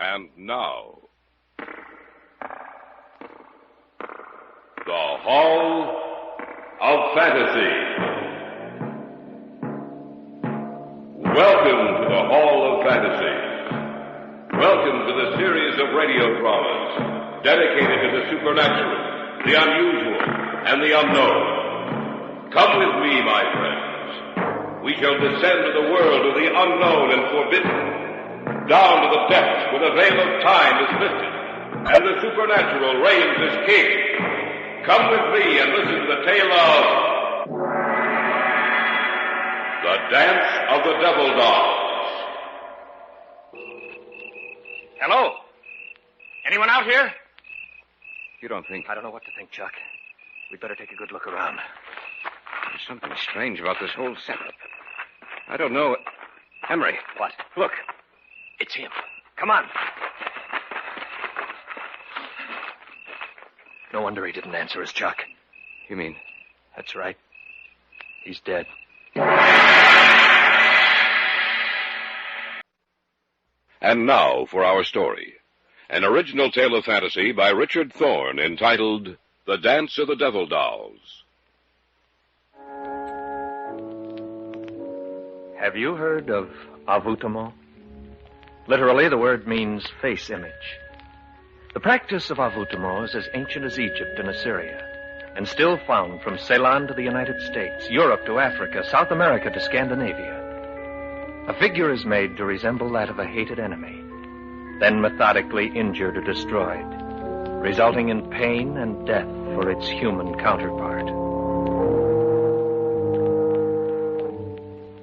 And now, the Hall of Fantasy. Welcome to the Hall of Fantasy. Welcome to the series of radio dramas dedicated to the supernatural, the unusual, and the unknown. Come with me, my friends. We shall descend to the world of the unknown and forbidden. Down to the depths where the veil of time is lifted, and the supernatural reigns as king. Come with me and listen to the tale of The Dance of the Devil Dolls. Hello? Anyone out here? You don't think... I don't know what to think, Chuck. We'd better take a good look around. There's something strange about this whole setup. I don't know... Emery. What? Look. It's him. Come on. No wonder he didn't answer us, Chuck. You mean? That's right. He's dead. And now for our story. An original tale of fantasy by Richard Thorne entitled The Dance of the Devil Dolls. Have you heard of avoutement? Literally, the word means face image. The practice of avoutement is as ancient as Egypt and Assyria, and still found from Ceylon to the United States, Europe to Africa, South America to Scandinavia. A figure is made to resemble that of a hated enemy, then methodically injured or destroyed, resulting in pain and death for its human counterpart.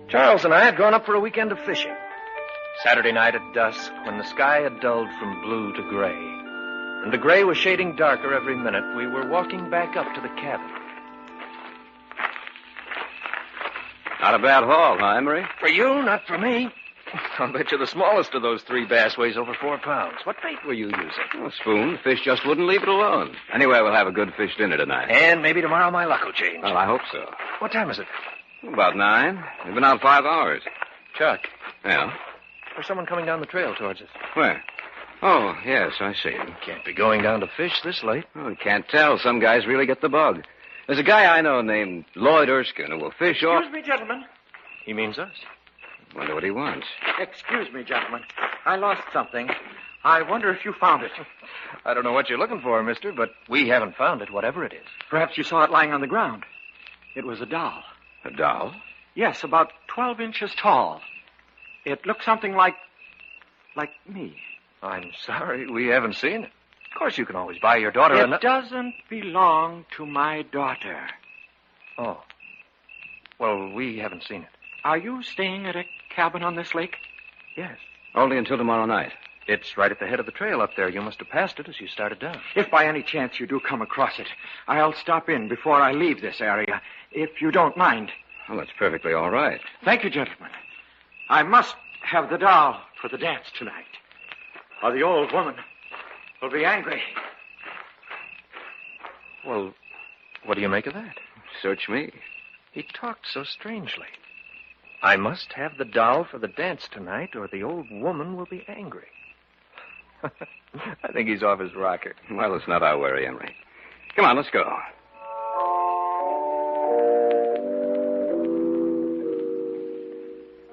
Charles and I had gone up for a weekend of fishing. Saturday night at dusk, when the sky had dulled from blue to gray, and the gray was shading darker every minute, we were walking back up to the cabin. Not a bad haul, huh, Emery? For you, not for me. I'll bet you the smallest of those 3 bass weighs over 4 pounds. What bait were you using? Oh, spoon. The fish just wouldn't leave it alone. Anyway, we'll have a good fish dinner tonight. And maybe tomorrow my luck will change. Well, I hope so. What time is it? About 9. We've been out 5 hours. Chuck. Yeah? There's someone coming down the trail towards us. Where? Oh, yes, I see. Can't be going down to fish this late. Oh, we can't tell. Some guys really get the bug. There's a guy I know named Lloyd Erskine who will fish off... Excuse me, gentlemen. He means us. Wonder what he wants. Excuse me, gentlemen. I lost something. I wonder if you found it. I don't know what you're looking for, mister, but we haven't found it, whatever it is. Perhaps you saw it lying on the ground. It was a doll. A doll? Yes, about 12 inches tall. It looked something like me. I'm sorry, we haven't seen it. Of course, you can always buy your daughter It doesn't belong to my daughter. Oh. Well, we haven't seen it. Are you staying at a cabin on this lake? Yes. Only until tomorrow night. It's right at the head of the trail up there. You must have passed it as you started down. If by any chance you do come across it, I'll stop in before I leave this area, if you don't mind. Well, that's perfectly all right. Thank you, gentlemen. I must have the doll for the dance tonight, or the old woman will be angry. Well, what do you make of that? Search me. He talked so strangely. I must have the doll for the dance tonight, or the old woman will be angry. I think he's off his rocker. Well, it's not our worry, Emery. Come on, let's go.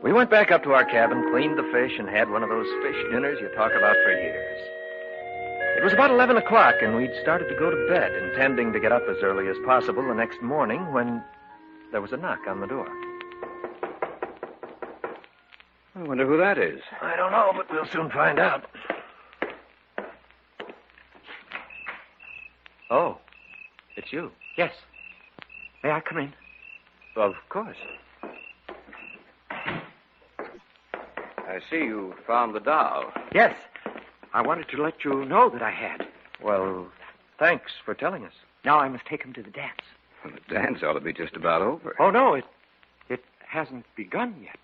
We went back up to our cabin, cleaned the fish, and had one of those fish dinners you talk about for years. It was about 11 o'clock, and we'd started to go to bed, intending to get up as early as possible the next morning when there was a knock on the door. I wonder who that is. I don't know, but we'll soon find out. Oh, it's you. Yes. May I come in? Of course. I see you found the doll. Yes. I wanted to let you know that I had. Well, thanks for telling us. Now I must take him to the dance. Well, the dance ought to be just about over. Oh, no, it hasn't begun yet.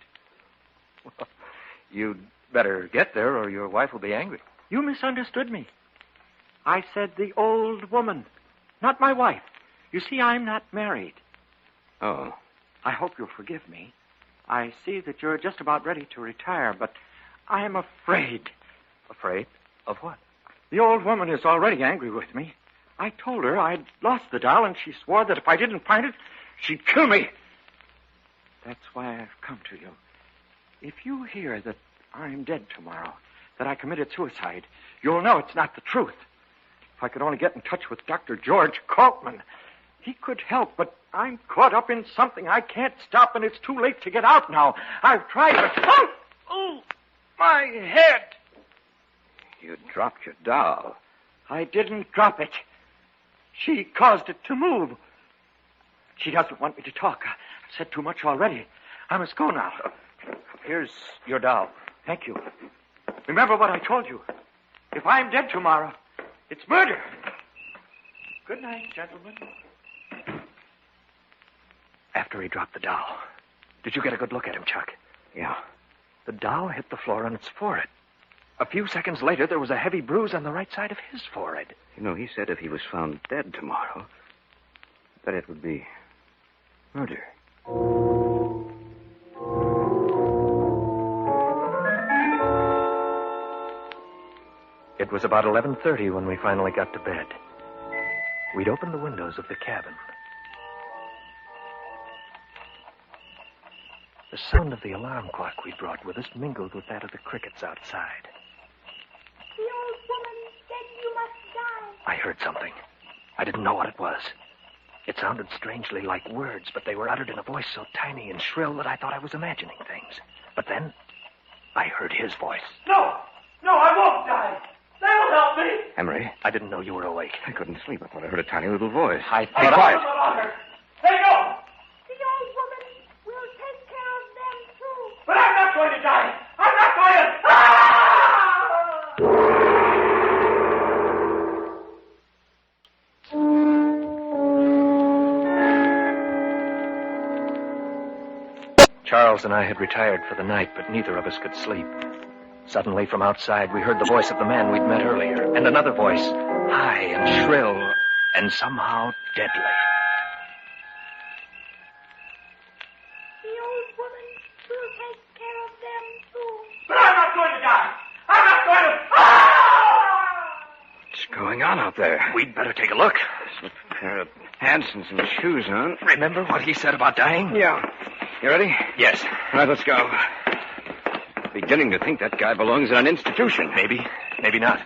Well, you'd better get there or your wife will be angry. You misunderstood me. I said the old woman, not my wife. You see, I'm not married. Oh. I hope you'll forgive me. I see that you're just about ready to retire, but I'm afraid Afraid? Of what? The old woman is already angry with me. I told her I'd lost the doll, and she swore that if I didn't find it, she'd kill me. That's why I've come to you. If you hear that I'm dead tomorrow, that I committed suicide, you'll know it's not the truth. If I could only get in touch with Dr. George Kaltman, he could help, but I'm caught up in something I can't stop, and it's too late to get out now. I've tried, but... Oh, my head! You dropped your doll. I didn't drop it. She caused it to move. She doesn't want me to talk. I've said too much already. I must go now. Here's your doll. Thank you. Remember what I told you. If I'm dead tomorrow, it's murder. Good night, gentlemen. After he dropped the doll, did you get a good look at him, Chuck? Yeah. The doll hit the floor on its forehead. A few seconds later, there was a heavy bruise on the right side of his forehead. You know, he said if he was found dead tomorrow, that it would be murder. It was about 11:30 when we finally got to bed. We'd opened the windows of the cabin. The sound of the alarm clock we brought with us mingled with that of the crickets outside. The old woman said you must die. I heard something. I didn't know what it was. It sounded strangely like words, but they were uttered in a voice so tiny and shrill that I thought I was imagining things. But then, I heard his voice. No, I won't die. That'll help me. Emery, I didn't know you were awake. I couldn't sleep. I thought I heard a tiny little voice. I Be thought quiet. Let go. The old woman will take care of them, too. But I'm not going to die. I'm not going to... Ah! Charles and I had retired for the night, but neither of us could sleep. Suddenly, from outside, we heard the voice of the man we'd met earlier, and another voice, high and shrill, and somehow deadly. The old woman will take care of them, too. But I'm not going to die. I'm not going to... Ah! What's going on out there? We'd better take a look. There's a pair of pants and some shoes on. Remember what he said about dying? Yeah. You ready? Yes. All right, let's go. Beginning to think that guy belongs in an institution. Maybe. Maybe not.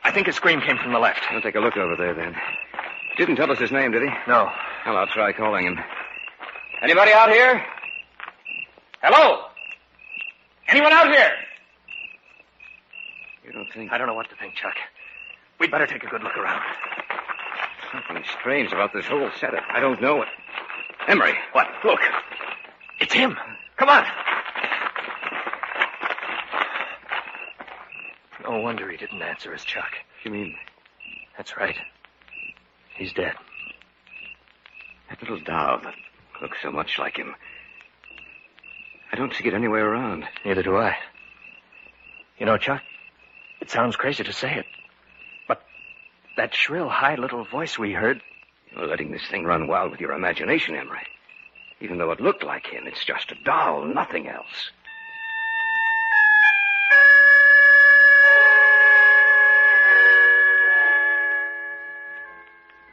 I think his scream came from the left. I'll take a look over there, then. Didn't tell us his name, did he? No. Well, I'll try calling him. Anybody out here? Hello? Anyone out here? You don't think... I don't know what to think, Chuck. We'd better take a good look around. Something strange about this whole setup. I don't know it. Emery. What? Look. It's him. Come on. No wonder he didn't answer us, Chuck. You mean That's right. He's dead. that little doll that looks so much like him? I don't see it anywhere around. Neither do I. You know, Chuck, it sounds crazy to say it, but that shrill, high little voice we heard... You're letting this thing run wild with your imagination, Emery. Even though it looked like him, it's just a doll, nothing else.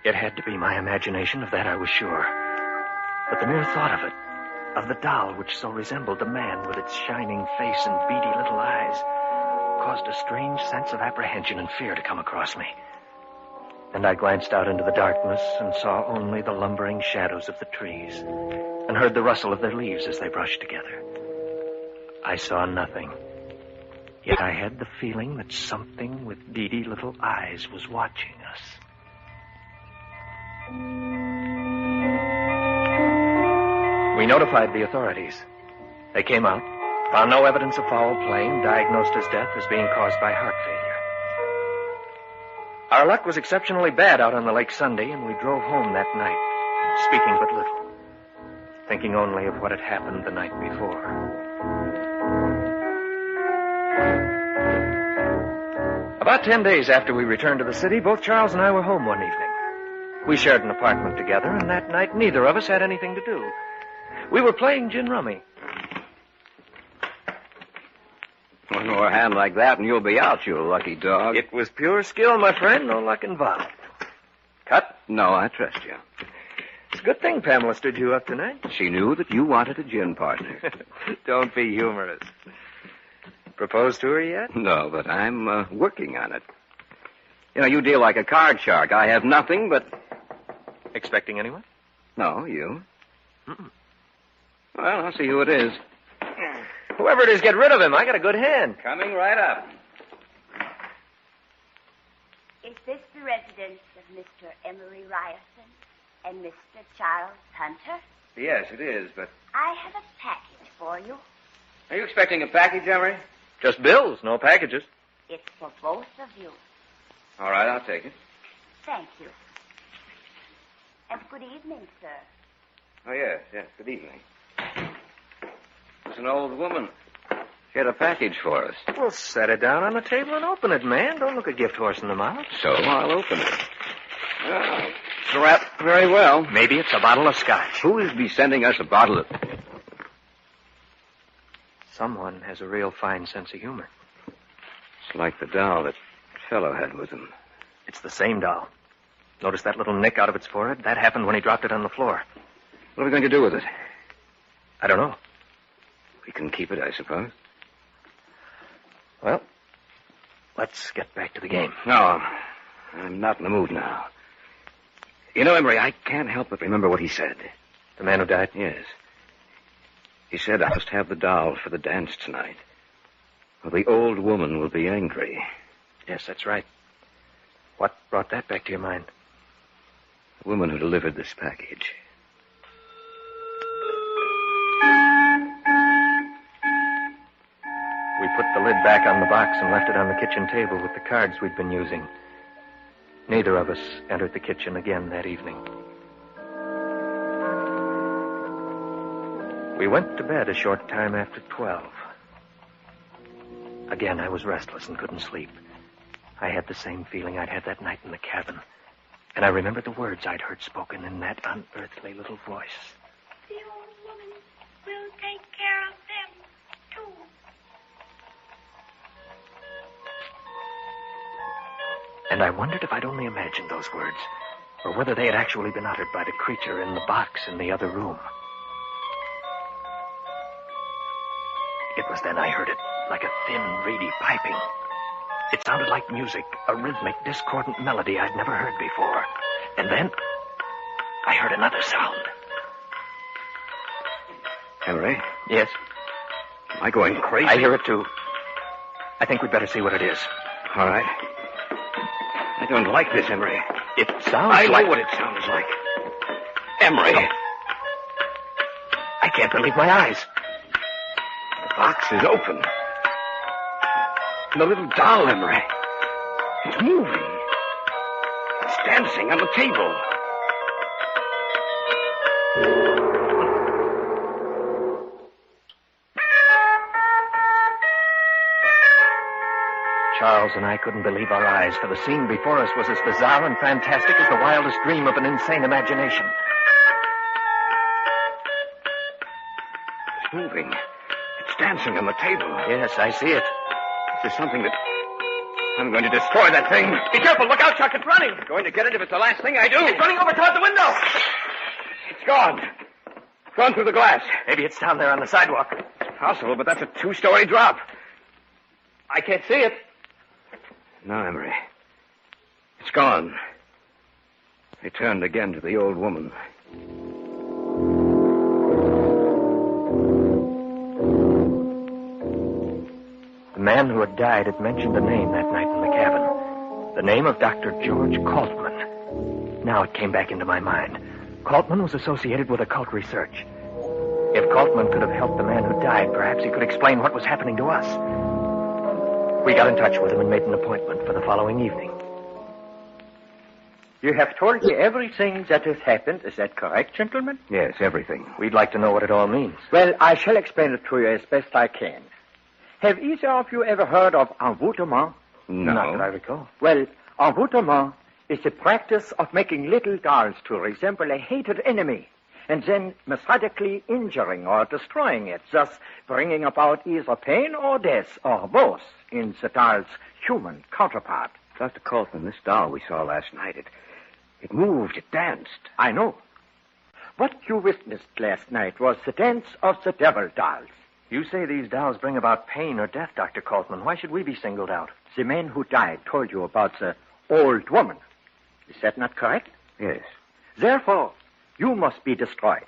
It had to be my imagination, of that I was sure. But the mere thought of it, of the doll which so resembled the man with its shining face and beady little eyes, caused a strange sense of apprehension and fear to come across me. And I glanced out into the darkness and saw only the lumbering shadows of the trees and heard the rustle of their leaves as they brushed together. I saw nothing. Yet I had the feeling that something with beady little eyes was watching us. We notified the authorities. They came out, found no evidence of foul play, and diagnosed his death as being caused by heart failure. Our luck was exceptionally bad out on the lake Sunday, and we drove home that night, speaking but little, thinking only of what had happened the night before. About 10 days after we returned to the city, both Charles and I were home one evening. We shared an apartment together, and that night neither of us had anything to do. We were playing gin rummy. One more hand like that and you'll be out, you lucky dog. It was pure skill, my friend. No luck involved. Cut? No, I trust you. It's a good thing Pamela stood you up tonight. She knew that you wanted a gin partner. Don't be humorous. Proposed to her yet? No, but I'm working on it. You know, you deal like a card shark. I have nothing but... Expecting anyone? No, you. Mm-mm. Well, I'll see who it is. Whoever it is, get rid of him. I got a good hand. Coming right up. Is this the residence of Mr. Emery Ryerson and Mr. Charles Hunter? Yes, it is, but... I have a package for you. Are you expecting a package, Emery? Just bills, no packages. It's for both of you. All right, I'll take it. Thank you. And good evening, sir. Oh, yes, good evening. There's an old woman. She had a package for us. Well, set it down on the table and open it, man. Don't look a gift horse in the mouth. So I'll open it. Oh, it's wrapped very well. Maybe it's a bottle of scotch. Who is be sending us a bottle of... Someone has a real fine sense of humor. It's like the doll that fellow had with him. It's the same doll. Notice that little nick out of its forehead? That happened when he dropped it on the floor. What are we going to do with it? I don't know. We can keep it, I suppose. Well, let's get back to the game. No, I'm not in the mood now. You know, Emery, I can't help but remember what he said. The man who died? Yes. He said I must have the doll for the dance tonight, or the old woman will be angry. Yes, that's right. What brought that back to your mind? The woman who delivered this package. We put the lid back on the box and left it on the kitchen table with the cards we'd been using. Neither of us entered the kitchen again that evening. We went to bed a short time after 12. Again, I was restless and couldn't sleep. I had the same feeling I'd had that night in the cabin. And I remembered the words I'd heard spoken in that unearthly little voice. The old woman will take care of them, too. And I wondered if I'd only imagined those words, or whether they had actually been uttered by the creature in the box in the other room. It was then I heard it, like a thin, reedy piping. It sounded like music, a rhythmic, discordant melody I'd never heard before. And then I heard another sound. Henry? Yes? Am I going crazy? I hear it, too. I think we'd better see what it is. All right. I don't like this, Emery. It sounds I like... know what it sounds like. Emery. I can't believe my eyes. The box is open. And the little doll, Emery. It's moving. It's dancing on the table. Charles and I couldn't believe our eyes, for the scene before us was as bizarre and fantastic as the wildest dream of an insane imagination. It's moving. It's dancing on the table. Yes, I see it. This is something that... I'm going to destroy that thing. Be careful. Look out, Chuck. It's running. I'm going to get it if it's the last thing I do. It's running over toward the window. It's gone. It's gone through the glass. Maybe it's down there on the sidewalk. It's possible, but that's a 2-story drop. I can't see it. No, Emery. It's gone. They turned again to the old woman. The man who had died had mentioned a name that night in the cabin. The name of Dr. George Kaltman. Now it came back into my mind. Kaltman was associated with occult research. If Kaltman could have helped the man who died, perhaps he could explain what was happening to us. We got in touch with him and made an appointment for the following evening. You have told me everything that has happened. Is that correct, gentlemen? Yes, everything. We'd like to know what it all means. Well, I shall explain it to you as best I can. Have either of you ever heard of envoûtement? No. Not that I recall. Well, envoûtement is the practice of making little dolls to resemble a hated enemy and then methodically injuring or destroying it, thus bringing about either pain or death, or both, in the doll's human counterpart. Dr. Colton, this doll we saw last night, it moved, it danced. I know. What you witnessed last night was the dance of the devil dolls. You say these dolls bring about pain or death, Dr. Coltman. Why should we be singled out? The man who died told you about the old woman. Is that not correct? Yes. Therefore, you must be destroyed.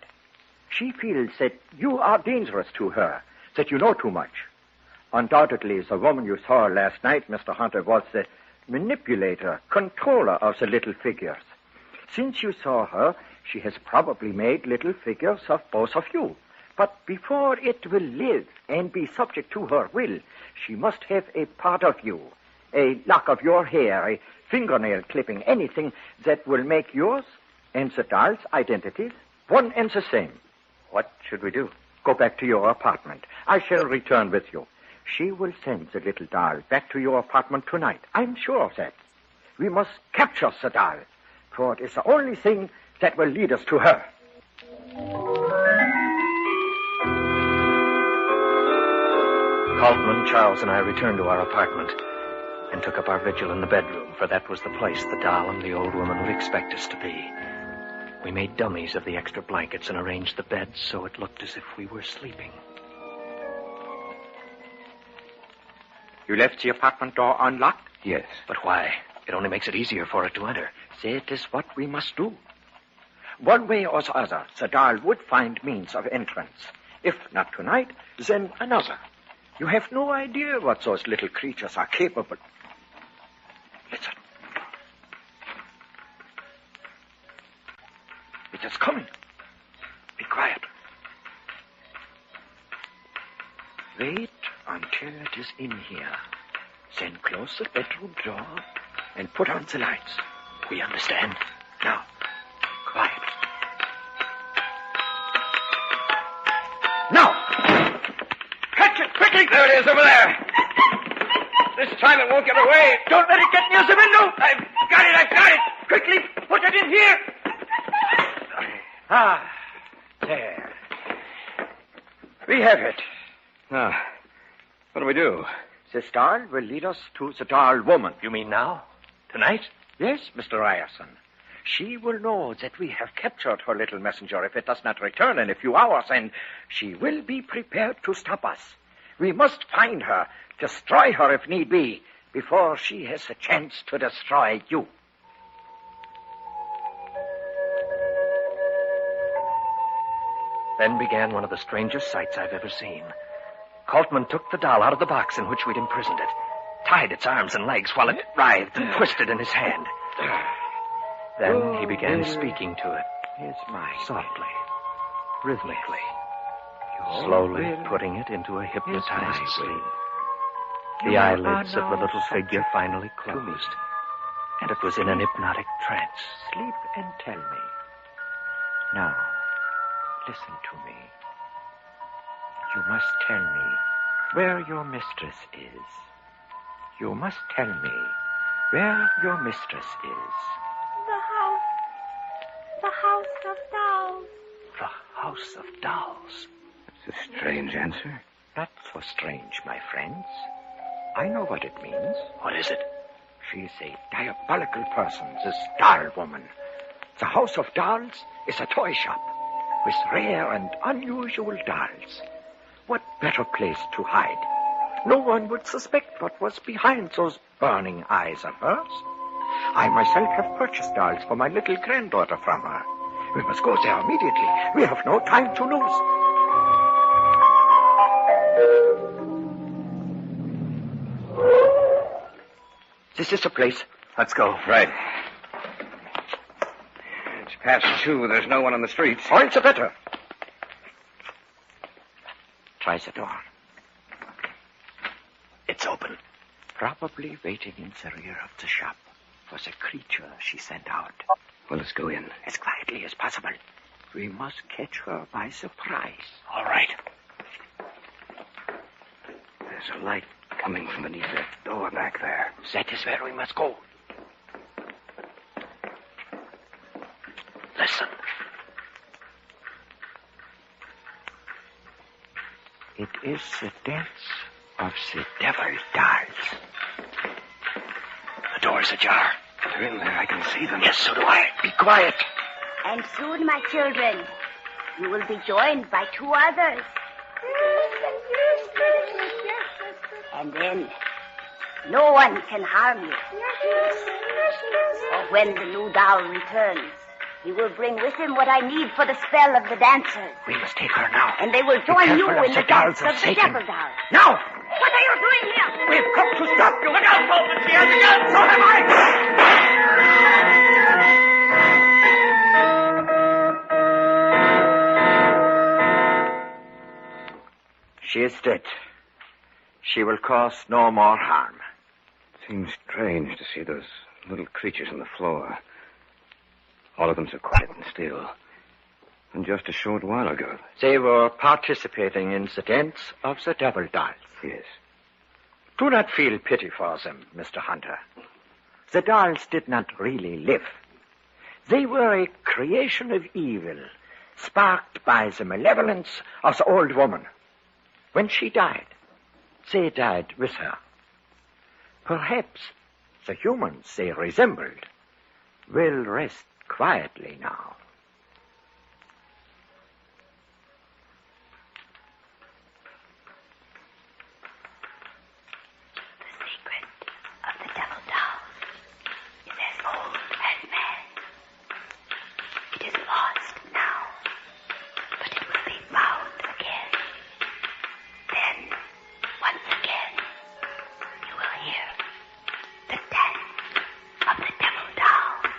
She feels that you are dangerous to her, that you know too much. Undoubtedly, the woman you saw last night, Mr. Hunter, was the manipulator, controller of the little figures. Since you saw her, she has probably made little figures of both of you. But before it will live and be subject to her will, she must have a part of you, a lock of your hair, a fingernail clipping, anything that will make yours and the doll's identities one and the same. What should we do? Go back to your apartment. I shall return with you. She will send the little doll back to your apartment tonight. I'm sure of that. We must capture the doll, for it is the only thing that will lead us to her. Coltman, Charles, and I returned to our apartment and took up our vigil in the bedroom, for that was the place the doll and the old woman would expect us to be. We made dummies of the extra blankets and arranged the beds so it looked as if we were sleeping. You left the apartment door unlocked? Yes. But why? It only makes it easier for it to enter. That is what we must do. One way or the other, the doll would find means of entrance. If not tonight, then another. You have no idea what those little creatures are capable. Listen. It is coming. Be quiet. Wait until it is in here. Then close the bedroom door and put on the lights. We understand. Now, quiet. Now! Catch it quickly! There it is over there. This time it won't get away. Don't let it get near the window! I've got it! Quickly, put it in here! Ah, there. We have it. Now, what do we do? This doll will lead us to the doll woman. You mean now? Tonight? Yes, Mr. Ryerson. She will know that we have captured her little messenger if it does not return in a few hours, and she will be prepared to stop us. We must find her, destroy her if need be, before she has a chance to destroy you. Then began one of the strangest sights I've ever seen. Coltman took the doll out of the box in which we'd imprisoned it, tied its arms and legs while it writhed and twisted in his hand. Then he began speaking to it, softly, rhythmically, slowly putting it into a hypnotized sleep. The eyelids of the little figure finally closed, and it was in an hypnotic trance. Sleep and tell me. Now, listen to me. You must tell me where your mistress is. You must tell me where your mistress is. The house of dolls. The House of Dolls. It's a strange answer. Not so strange, my friends. I know what it means. What is it? She's a diabolical person, this doll woman. The House of Dolls is a toy shop with rare and unusual dolls. What better place to hide? No one would suspect what was behind those burning eyes of hers. I myself have purchased dolls for my little granddaughter from her. We must go there immediately. We have no time to lose. This is the place. Let's go. Right. It's past 2. There's no one on the streets. All the better. Try the door. It's open. Probably waiting in the rear of the shop was a creature she sent out. Well, let's go in. As quietly as possible. We must catch her by surprise. All right. There's a light coming from beneath that door back there. That is where we must go. Listen. is the dance of the devil dolls. The door's ajar. They're in there. I can see them. Yes, so do I. Be quiet. And soon, my children, you will be joined by 2 others. And then, no one can harm you. For when the new doll returns, he will bring with him what I need for the spell of the dancers. We must take her now. And they will join you in the dance of the Satan. devil doll. Now! What are you doing here? We've come to stop you. Look out, Thorne. She has a gun. So have I. She is dead. She will cause no more harm. Seems strange to see those little creatures on the floor. All of them so quiet and still. And just a short while ago. They were participating in the dance of the devil dolls. Yes. Do not feel pity for them, Mr. Hunter. The dolls did not really live. They were a creation of evil, sparked by the malevolence of the old woman. When she died, they died with her. Perhaps the humans they resembled will rest quietly now. The secret of the devil dolls is as old as man. It is lost now, but it will be found again. Then, once again, you will hear the dance of the devil dolls.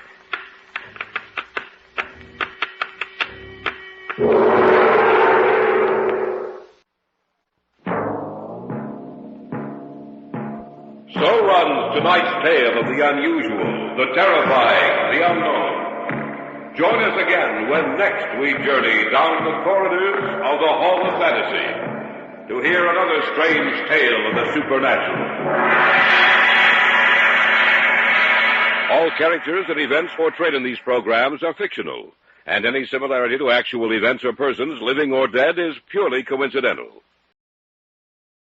So runs tonight's tale of the unusual, the terrifying, the unknown. Join us again when next we journey down the corridors of the Hall of Fantasy to hear another strange tale of the supernatural. All characters and events portrayed in these programs are fictional, and any similarity to actual events or persons, living or dead, is purely coincidental.